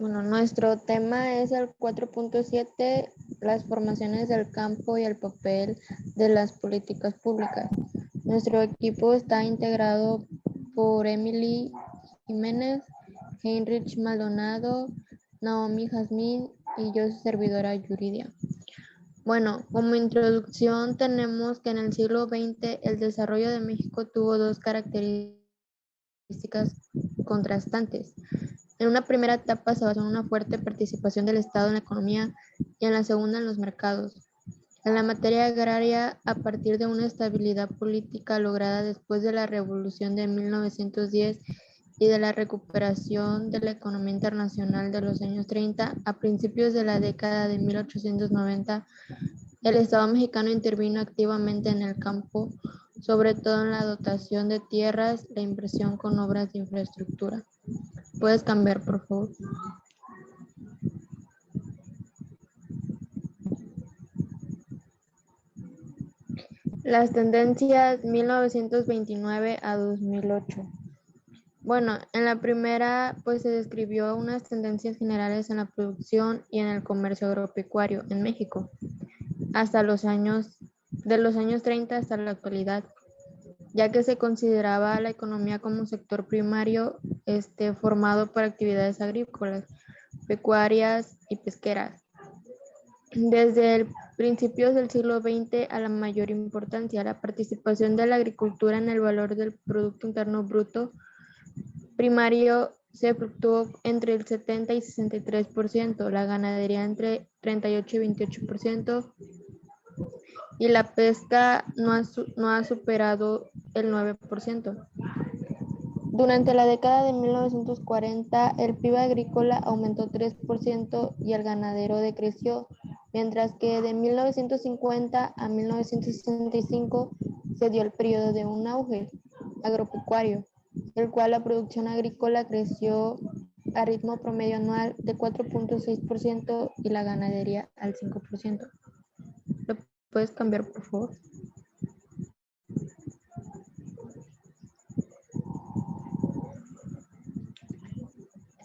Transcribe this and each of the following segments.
Bueno, nuestro tema es el 4.7, las formaciones del campo y el papel de las políticas públicas. Nuestro equipo está integrado por Emily Jiménez, Heinrich Maldonado, Naomi Jazmín y yo, su servidora Yuridia. Bueno, como introducción tenemos que en el siglo XX el desarrollo de México tuvo dos características contrastantes. En una primera etapa se basó en una fuerte participación del Estado en la economía y en la segunda en los mercados. En la materia agraria, a partir de una estabilidad política lograda después de la Revolución de 1910 y de la recuperación de la economía internacional de los años 30, a principios de la década de 1890, el Estado mexicano intervino activamente en el campo, sobre todo en la dotación de tierras, la inversión con obras de infraestructura. ¿Puedes cambiar, por favor? Las tendencias 1929 a 2008. Bueno, en la primera pues se describió unas tendencias generales en la producción y en el comercio agropecuario en México, hasta los años 30 hasta la actualidad, ya que se consideraba la economía como un sector primario formado por actividades agrícolas, pecuarias y pesqueras. Desde el principios del siglo XX a la mayor importancia, la participación de la agricultura en el valor del Producto Interno Bruto primario se fluctuó entre el 70 y 63%, la ganadería entre 38 y 28%, y la pesca no ha superado el 9%. Durante la década de 1940, el PIB agrícola aumentó 3% y el ganadero decreció, mientras que de 1950 a 1965 se dio el periodo de un auge agropecuario, el cual la producción agrícola creció a ritmo promedio anual de 4.6% y la ganadería al 5%. ¿Lo puedes cambiar, por favor?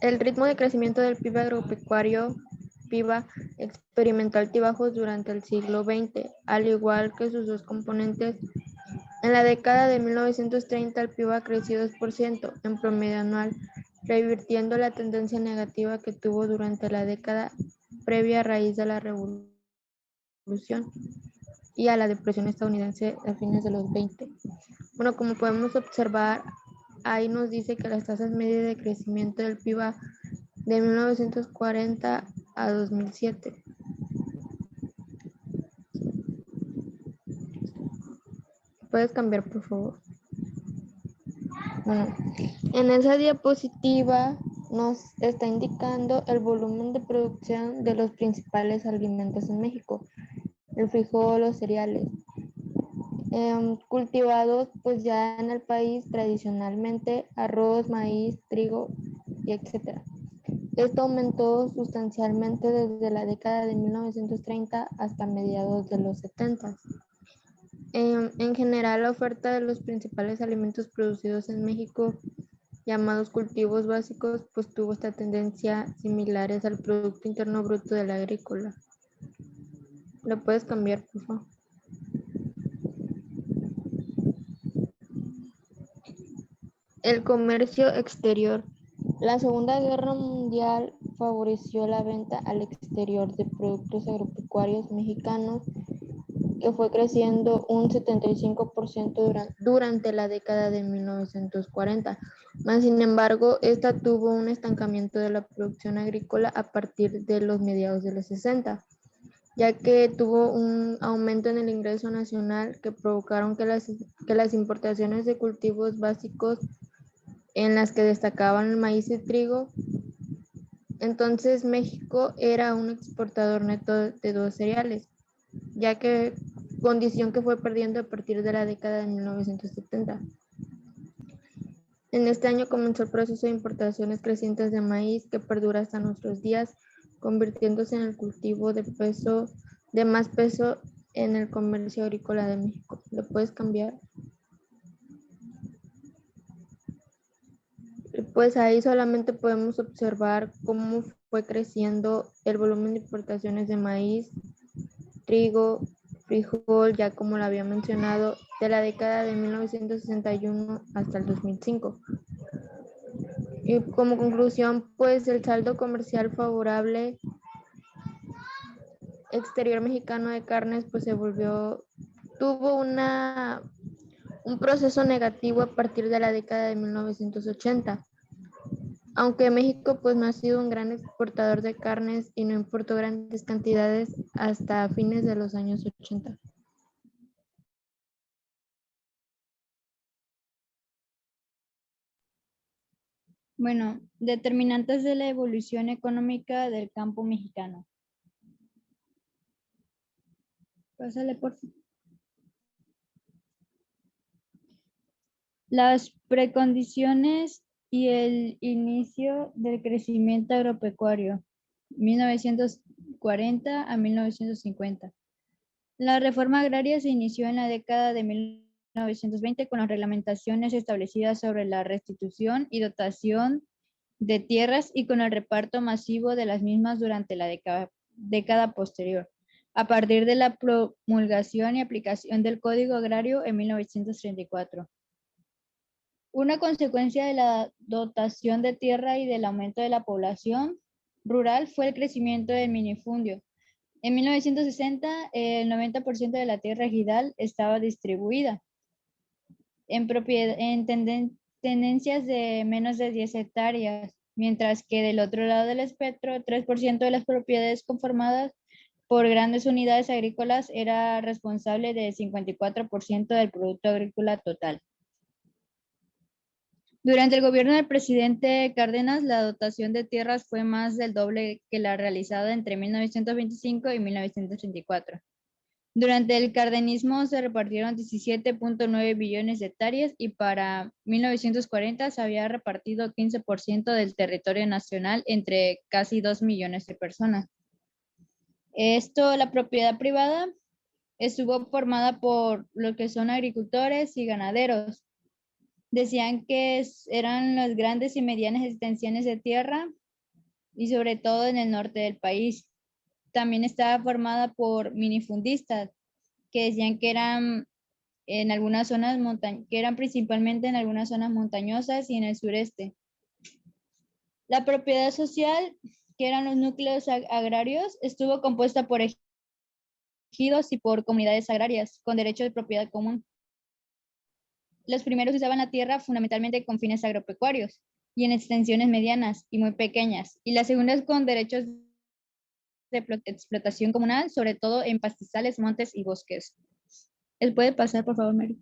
El ritmo de crecimiento del PIB agropecuario PIBA experimentó altibajos durante el siglo XX, al igual que sus dos componentes. En la década de 1930 el PIB creció 2% en promedio anual, revirtiendo la tendencia negativa que tuvo durante la década previa a raíz de la Revolución y a la depresión estadounidense a fines de los 20. Bueno, como podemos observar, ahí nos dice que las tasas medias de crecimiento del PIB de 1940 a 2007. ¿Puedes cambiar, por favor? Bueno, en esa diapositiva nos está indicando el volumen de producción de los principales alimentos en México, el frijol, los cereales, cultivados pues ya en el país tradicionalmente, arroz, maíz, trigo y etcétera. Esto aumentó sustancialmente desde la década de 1930 hasta mediados de los 70. En general, la oferta de los principales alimentos producidos en México, llamados cultivos básicos, pues tuvo esta tendencia similares al Producto Interno Bruto del agrícola. ¿Lo puedes cambiar, por favor? El comercio exterior. La Segunda Guerra Mundial favoreció la venta al exterior de productos agropecuarios mexicanos, que fue creciendo un 75% durante la década de 1940. Mas, sin embargo, esta tuvo un estancamiento de la producción agrícola a partir de los mediados de los 60, ya que tuvo un aumento en el ingreso nacional que provocaron que las importaciones de cultivos básicos, en las que destacaban el maíz y trigo. Entonces México era un exportador neto de dos cereales, ya que condición que fue perdiendo a partir de la década de 1970. En este año comenzó el proceso de importaciones crecientes de maíz que perdura hasta nuestros días, convirtiéndose en el cultivo de más peso en el comercio agrícola de México. ¿Lo puedes cambiar? Pues ahí solamente podemos observar cómo fue creciendo el volumen de importaciones de maíz, trigo, frijol, ya como lo había mencionado, de la década de 1961 hasta el 2005. Y como conclusión, pues el saldo comercial favorable exterior mexicano de carnes pues tuvo un proceso negativo a partir de la década de 1980. Aunque México pues no ha sido un gran exportador de carnes y no importó grandes cantidades hasta fines de los años 80. Bueno, determinantes de la evolución económica del campo mexicano. Pásale, por favor. Las precondiciones y el inicio del crecimiento agropecuario, 1940 a 1950. La reforma agraria se inició en la década de 1920 con las reglamentaciones establecidas sobre la restitución y dotación de tierras y con el reparto masivo de las mismas durante la década posterior, a partir de la promulgación y aplicación del Código Agrario en 1934. Una consecuencia de la dotación de tierra y del aumento de la población rural fue el crecimiento del minifundio. En 1960, el 90% de la tierra ejidal estaba distribuida en tendencias de menos de 10 hectáreas, mientras que del otro lado del espectro, 3% de las propiedades conformadas por grandes unidades agrícolas era responsable de 54% del producto agrícola total. Durante el gobierno del presidente Cárdenas, la dotación de tierras fue más del doble que la realizada entre 1925 y 1934. Durante el cardenismo se repartieron 17.9 billones de hectáreas y para 1940 se había repartido 15% del territorio nacional entre casi 2 millones de personas. La propiedad privada estuvo formada por lo que son agricultores y ganaderos. Decían que eran las grandes y medianas extensiones de tierra y sobre todo en el norte del país. También estaba formada por minifundistas que decían que eran en algunas zonas que eran principalmente en algunas zonas montañosas y en el sureste. La propiedad social, que eran los núcleos agrarios, estuvo compuesta por ejidos y por comunidades agrarias con derecho de propiedad común. Los primeros usaban la tierra fundamentalmente con fines agropecuarios y en extensiones medianas y muy pequeñas, y las segundas con derechos de explotación comunal, sobre todo en pastizales, montes y bosques. ¿Puede pasar, por favor, Mary?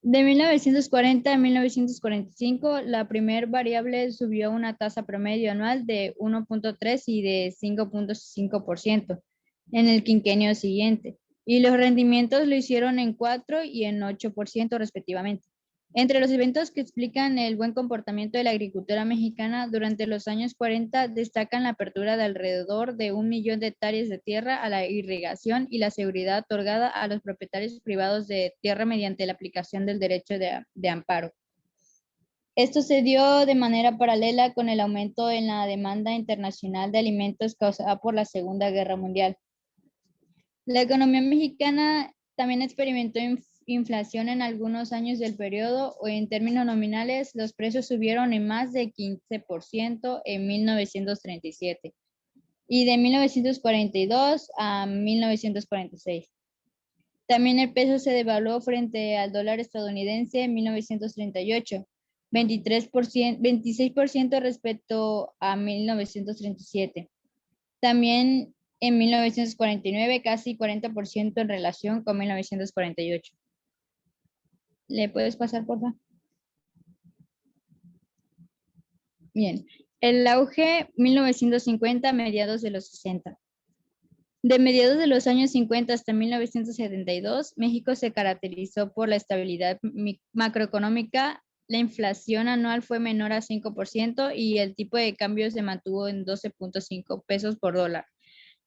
De 1940 a 1945, la primer variable subió una tasa promedio anual de 1.3 y de 5.5% en el quinquenio siguiente, y los rendimientos lo hicieron en 4 y en 8% respectivamente. Entre los eventos que explican el buen comportamiento de la agricultura mexicana durante los años 40 destacan la apertura de alrededor de 1 millón de hectáreas de tierra a la irrigación y la seguridad otorgada a los propietarios privados de tierra mediante la aplicación del derecho de amparo. Esto se dio de manera paralela con el aumento en la demanda internacional de alimentos causada por la Segunda Guerra Mundial. La economía mexicana también experimentó inflación en algunos años del periodo, o en términos nominales, los precios subieron en más de 15% en 1937 y de 1942 a 1946. También el peso se devaluó frente al dólar estadounidense en 1938, 26% respecto a 1937. También en 1949, casi 40% en relación con 1948. ¿Le puedes pasar, por favor? Bien. El auge 1950, mediados de los 60. De mediados de los años 50 hasta 1972, México se caracterizó por la estabilidad macroeconómica. La inflación anual fue menor a 5% y el tipo de cambio se mantuvo en 12.5 pesos por dólar.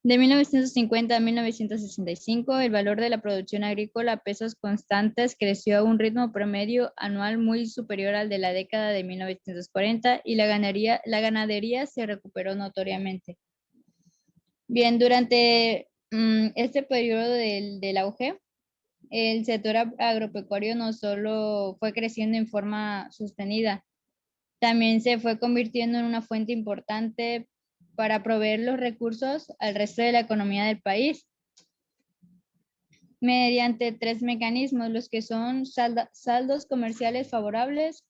De 1950 a 1965, el valor de la producción agrícola a pesos constantes creció a un ritmo promedio anual muy superior al de la década de 1940 y la ganadería se recuperó notoriamente. Bien, durante este periodo del auge, el sector agropecuario no solo fue creciendo en forma sostenida, también se fue convirtiendo en una fuente importante para proveer los recursos al resto de la economía del país, mediante tres mecanismos, los que son saldos comerciales favorables,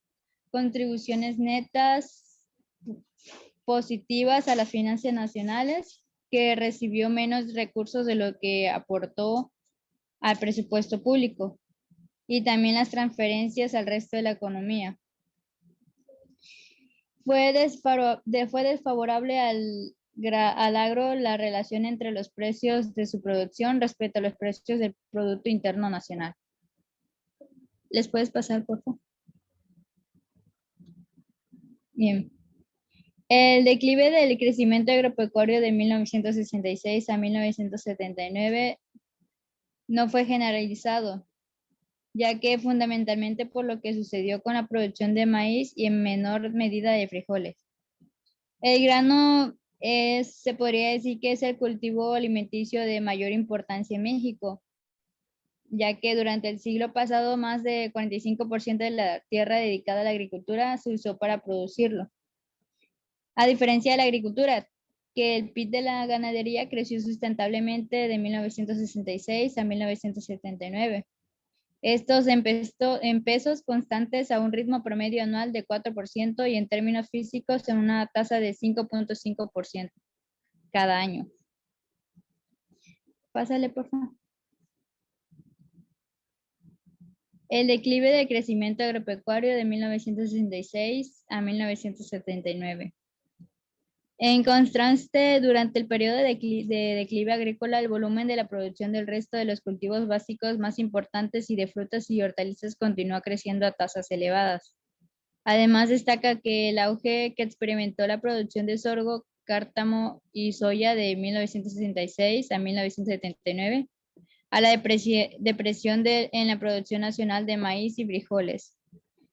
contribuciones netas positivas a las finanzas nacionales, que recibió menos recursos de lo que aportó al presupuesto público, y también las transferencias al resto de la economía. Fue desfavorable al agro la relación entre los precios de su producción respecto a los precios del Producto Interno Nacional. ¿Les puedes pasar, por favor? Bien. El declive del crecimiento agropecuario de 1966 a 1979 no fue generalizado, ya que fundamentalmente por lo que sucedió con la producción de maíz y en menor medida de frijoles. El grano se podría decir que es el cultivo alimenticio de mayor importancia en México, ya que durante el siglo pasado más de 45% de la tierra dedicada a la agricultura se usó para producirlo. A diferencia de la agricultura, que el PIB de la ganadería creció sustentablemente de 1966 a 1979. Estos en pesos constantes a un ritmo promedio anual de 4% y en términos físicos en una tasa de 5.5% cada año. Pásale, por favor. El declive del crecimiento agropecuario de 1966 a 1979. En contraste, durante el periodo de declive agrícola, el volumen de la producción del resto de los cultivos básicos más importantes y de frutas y hortalizas continúa creciendo a tasas elevadas. Además, destaca que el auge que experimentó la producción de sorgo, cártamo y soya de 1966 a 1979, a la depresión en la producción nacional de maíz y frijoles.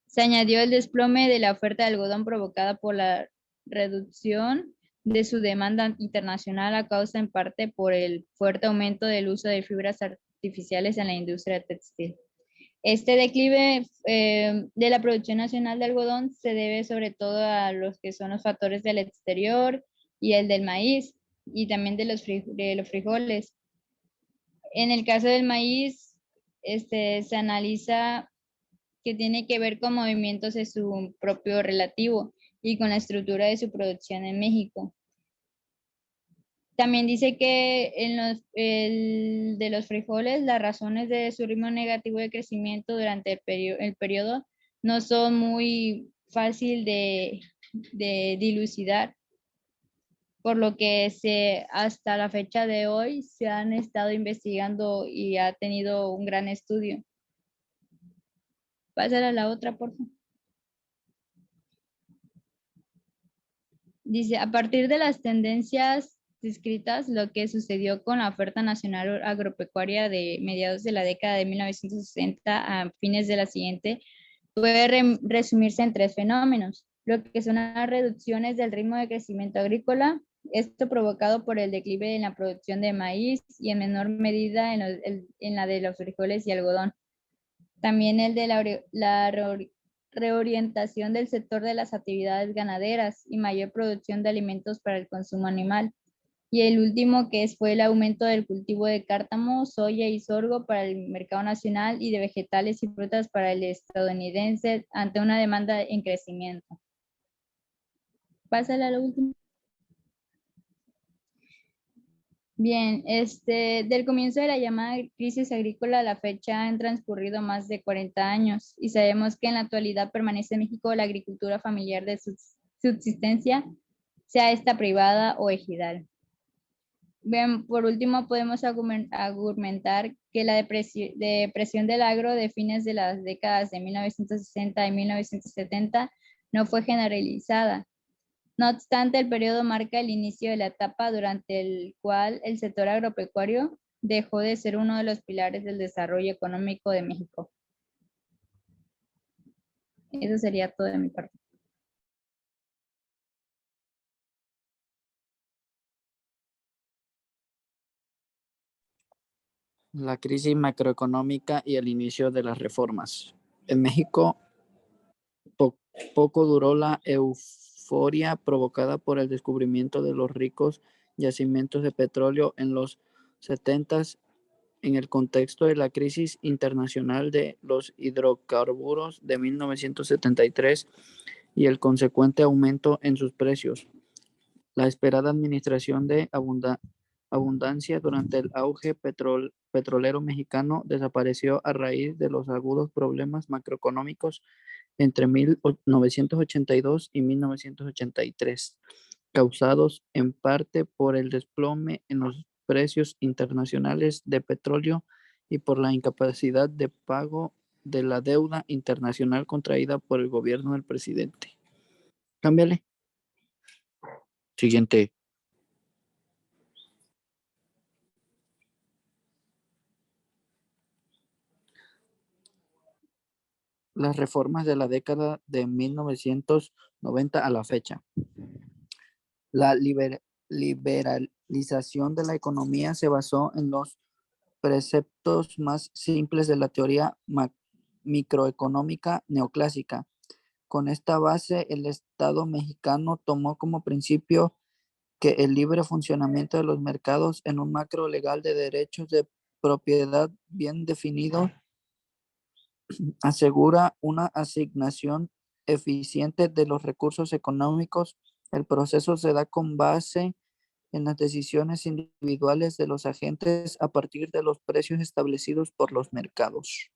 Se añadió el desplome de la oferta de algodón provocada por la reducción de su demanda internacional a causa en parte por el fuerte aumento del uso de fibras artificiales en la industria textil. Este declive de la producción nacional de algodón se debe sobre todo a los que son los factores del exterior y el del maíz y también de los frijoles. En el caso del maíz, se analiza que tiene que ver con movimientos de su propio relativo y con la estructura de su producción en México. También dice que de los frijoles, las razones de su ritmo negativo de crecimiento durante el periodo no son muy fácil de dilucidar, por lo que hasta la fecha de hoy se han estado investigando y ha tenido un gran estudio. Pásala a la otra, por favor. Dice, a partir de las tendencias descritas, lo que sucedió con la oferta nacional agropecuaria de mediados de la década de 1960 a fines de la siguiente, puede resumirse en tres fenómenos. Lo que son las reducciones del ritmo de crecimiento agrícola, esto provocado por el declive en la producción de maíz y en menor medida en la de los frijoles y algodón. También el de la reorientación del sector de las actividades ganaderas y mayor producción de alimentos para el consumo animal. Y el último que fue el aumento del cultivo de cártamo, soya y sorgo para el mercado nacional y de vegetales y frutas para el estadounidense ante una demanda en crecimiento. Pásale a lo último. Bien, del comienzo de la llamada crisis agrícola a la fecha han transcurrido más de 40 años y sabemos que en la actualidad permanece en México la agricultura familiar de subsistencia, sea esta privada o ejidal. Bien, por último podemos argumentar que la depresión del agro de fines de las décadas de 1960 y 1970 no fue generalizada, No obstante, el periodo marca el inicio de la etapa durante el cual el sector agropecuario dejó de ser uno de los pilares del desarrollo económico de México. Eso sería todo de mi parte. La crisis macroeconómica y el inicio de las reformas. En México, poco duró la euforia provocada por el descubrimiento de los ricos yacimientos de petróleo en los 70s en el contexto de la crisis internacional de los hidrocarburos de 1973 y el consecuente aumento en sus precios. La esperada administración de abundancia durante el auge petrolero mexicano desapareció a raíz de los agudos problemas macroeconómicos entre 1982 y 1983, causados en parte por el desplome en los precios internacionales de petróleo y por la incapacidad de pago de la deuda internacional contraída por el gobierno del presidente. Cámbiale. Siguiente. Las reformas de la década de 1990 a la fecha. La liberalización de la economía se basó en los preceptos más simples de la teoría microeconómica neoclásica. Con esta base, el Estado mexicano tomó como principio que el libre funcionamiento de los mercados en un macro legal de derechos de propiedad bien definido asegura una asignación eficiente de los recursos económicos. El proceso se da con base en las decisiones individuales de los agentes a partir de los precios establecidos por los mercados.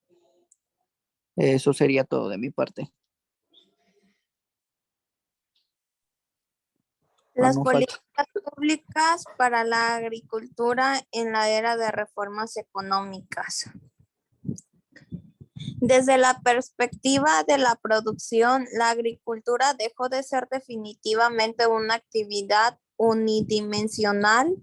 Eso sería todo de mi parte. Las políticas públicas para la agricultura en la era de reformas económicas. Desde la perspectiva de la producción, la agricultura dejó de ser definitivamente una actividad unidimensional.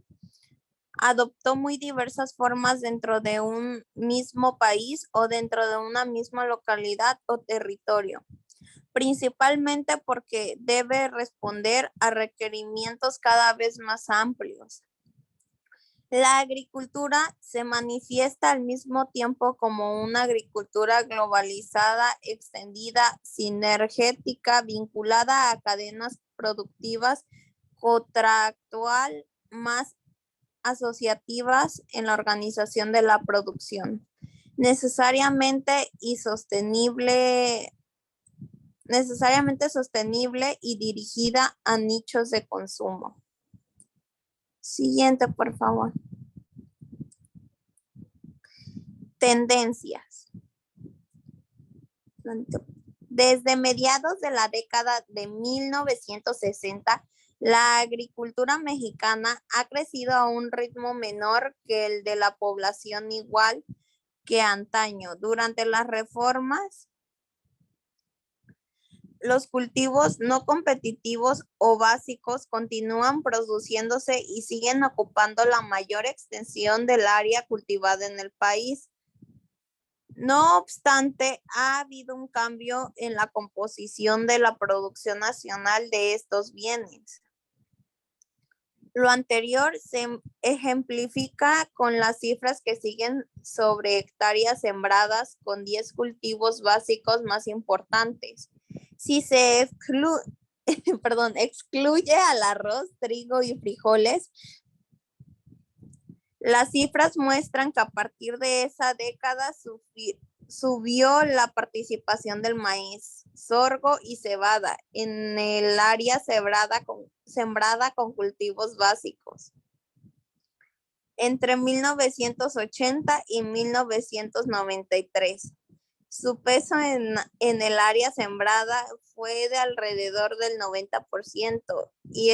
Adoptó muy diversas formas dentro de un mismo país o dentro de una misma localidad o territorio, principalmente porque debe responder a requerimientos cada vez más amplios. La agricultura se manifiesta al mismo tiempo como una agricultura globalizada, extendida, sinergética, vinculada a cadenas productivas, contractual, más asociativas en la organización de la producción, necesariamente sostenible y dirigida a nichos de consumo. Siguiente, por favor. Tendencias. Desde mediados de la década de 1960, la agricultura mexicana ha crecido a un ritmo menor que el de la población igual que antaño. Durante las reformas, los cultivos no competitivos o básicos continúan produciéndose y siguen ocupando la mayor extensión del área cultivada en el país. No obstante, ha habido un cambio en la composición de la producción nacional de estos bienes. Lo anterior se ejemplifica con las cifras que siguen sobre hectáreas sembradas con 10 cultivos básicos más importantes. Si se excluye al arroz, trigo y frijoles, las cifras muestran que a partir de esa década subió la participación del maíz, sorgo y cebada en el área sembrada con cultivos básicos. Entre 1980 y 1993. Su peso en el área sembrada fue de alrededor del 90% y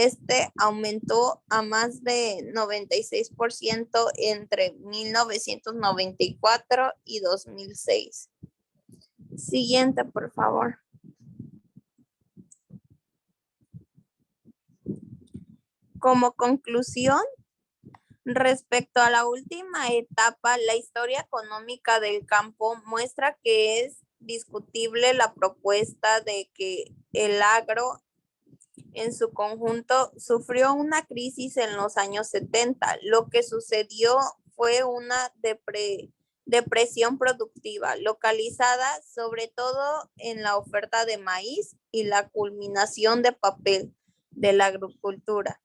aumentó a más de 96% entre 1994 y 2006. Siguiente, por favor. Como conclusión, respecto a la última etapa, la historia económica del campo muestra que es discutible la propuesta de que el agro en su conjunto sufrió una crisis en los años 70. Lo que sucedió fue una depresión productiva localizada sobre todo en la oferta de maíz y la culminación de papel de la agricultura.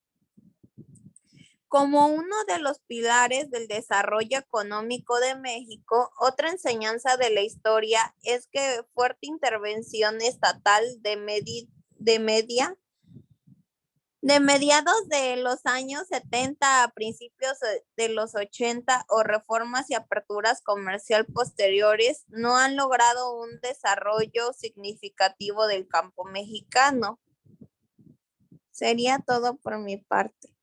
Como uno de los pilares del desarrollo económico de México, otra enseñanza de la historia es que fuerte intervención estatal de mediados de los años 70 a principios de los 80 o reformas y aperturas comercial posteriores no han logrado un desarrollo significativo del campo mexicano. Sería todo por mi parte.